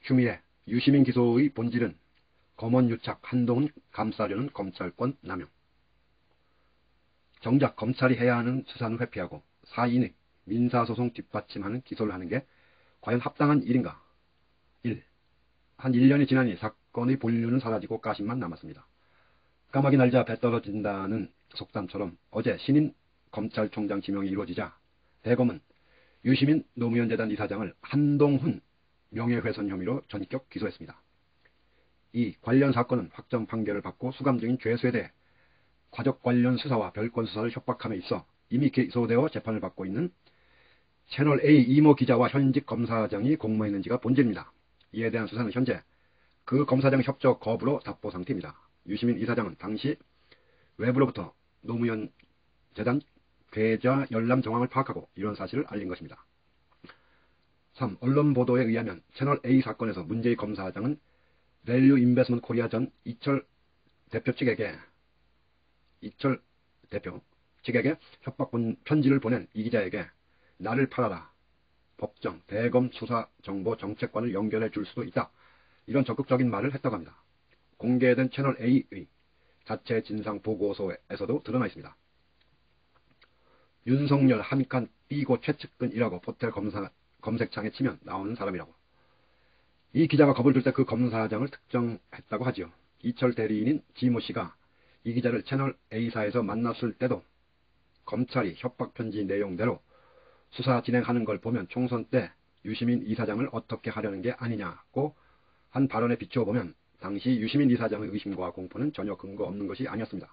추미애, 유시민 기소의 본질은 검언유착, 한동훈 감싸려는 검찰권 남용. 정작 검찰이 해야 하는 수사는 회피하고 사인의 민사소송 뒷받침하는 기소를 하는 게 과연 합당한 일인가? 1. 한 1년이 지나니 사건의 본류는 사라지고 가심만 남았습니다. 까마귀 날자 배 떨어진다는 속담처럼 어제 신임 검찰총장 지명이 이루어지자 대검은 유시민 노무현 재단 이사장을 한동훈 명예훼손 혐의로 전격 기소했습니다. 이 관련 사건은 확정 판결을 받고 수감 중인 죄수에 대해 과적 관련 수사와 별건 수사를 협박함에 있어 이미 기소되어 재판을 받고 있는 채널A 이모 기자와 현직 검사장이 공모했는지가 본질입니다. 이에 대한 수사는 현재 그 검사장의 협조 거부로 답보 상태입니다. 유시민 이사장은 당시 외부로부터 노무현 재단 계좌 열람 정황을 파악하고 이런 사실을 알린 것입니다. 3. 언론 보도에 의하면 채널A 사건에서 문제의 검사장은 밸류 인베스먼트 코리아 전 이철 대표 측에게 협박 편지를 보낸 이 기자에게 나를 팔아라, 법정, 대검 수사정보정책관을 연결해 줄 수도 있다, 이런 적극적인 말을 했다고 합니다. 공개된 채널A의 자체 진상보고서에서도 드러나 있습니다. 윤석열 한칸 B고 최측근이라고 포털 검색창에 치면 나오는 사람이라고. 이 기자가 겁을 줄 때 그 검사장을 특정했다고 하지요. 이철 대리인인 지모 씨가 이 기자를 채널 A사에서 만났을 때도 검찰이 협박편지 내용대로 수사 진행하는 걸 보면 총선 때 유시민 이사장을 어떻게 하려는 게 아니냐고 한 발언에 비추어 보면 당시 유시민 이사장의 의심과 공포는 전혀 근거 없는 것이 아니었습니다.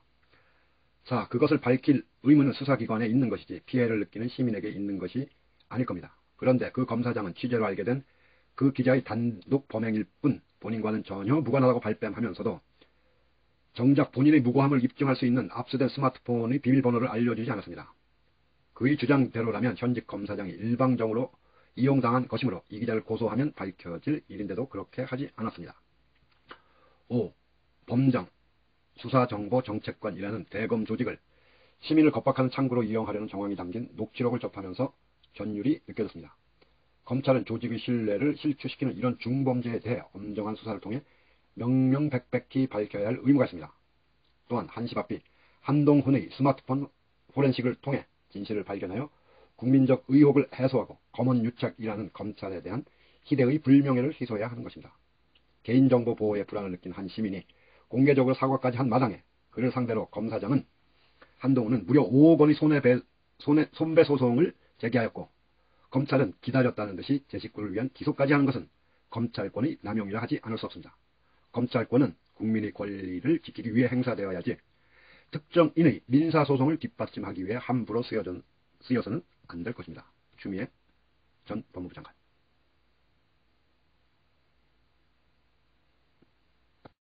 자, 그것을 밝힐 의무는 수사기관에 있는 것이지 피해를 느끼는 시민에게 있는 것이 아닐 겁니다. 그런데 그 검사장은 취재로 알게 된 그 기자의 단독 범행일 뿐 본인과는 전혀 무관하다고 발뺌하면서도 정작 본인의 무고함을 입증할 수 있는 압수된 스마트폰의 비밀번호를 알려주지 않았습니다. 그의 주장대로라면 현직 검사장이 일방적으로 이용당한 것이므로 이 기자를 고소하면 밝혀질 일인데도 그렇게 하지 않았습니다. 5. 범정, 수사정보정책관이라는 대검 조직을 시민을 겁박하는 창구로 이용하려는 정황이 담긴 녹취록을 접하면서 전율이 느껴졌습니다. 검찰은 조직의 신뢰를 실추시키는 이런 중범죄에 대해 엄정한 수사를 통해 명명백백히 밝혀야 할 의무가 있습니다. 또한 한시바삐 한동훈의 스마트폰 포렌식을 통해 진실을 발견하여 국민적 의혹을 해소하고 검언유착이라는 검찰에 대한 희대의 불명예를 희소해야 하는 것입니다. 개인정보 보호에 불안을 느낀 한 시민이 공개적으로 사과까지 한 마당에 그를 상대로 검사장은 한동훈은 무려 5억 원의 손배소송을 제기하였고 검찰은 기다렸다는 듯이 제 식구를 위한 기소까지 하는 것은 검찰권의 남용이라 하지 않을 수 없습니다. 검찰권은 국민의 권리를 지키기 위해 행사되어야지 특정인의 민사소송을 뒷받침하기 위해 함부로 쓰여서는 안 될 것입니다. 추미애 전 법무부 장관.